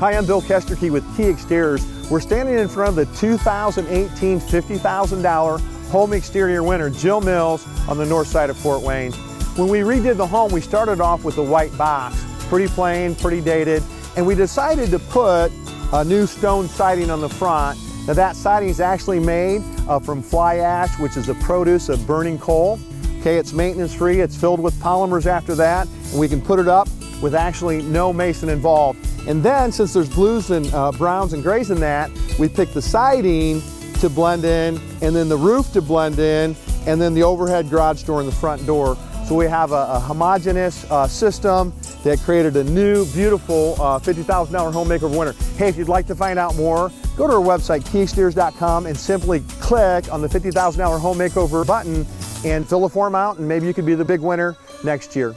Hi, I'm Bill Kesterkey with Key Exteriors. We're standing in front of the 2018 $50,000 home exterior winner, Jill Mills, on the north side of Fort Wayne. When we redid the home, we started off with a white box, pretty plain, pretty dated, and we decided to put a new stone siding on the front. Now that siding is actually made from fly ash, which is a produce of burning coal. Okay, it's maintenance free, it's filled with polymers after that, and we can put it up with actually no mason involved. And then, since there's blues and browns and grays in that, we picked the siding to blend in, and then the roof to blend in, and then the overhead garage door and the front door. So we have a homogeneous system that created a new, beautiful $50,000 home makeover winner. Hey, if you'd like to find out more, go to our website, keyexteriors.com, and simply click on the $50,000 home makeover button and fill the form out, and maybe you could be the big winner next year.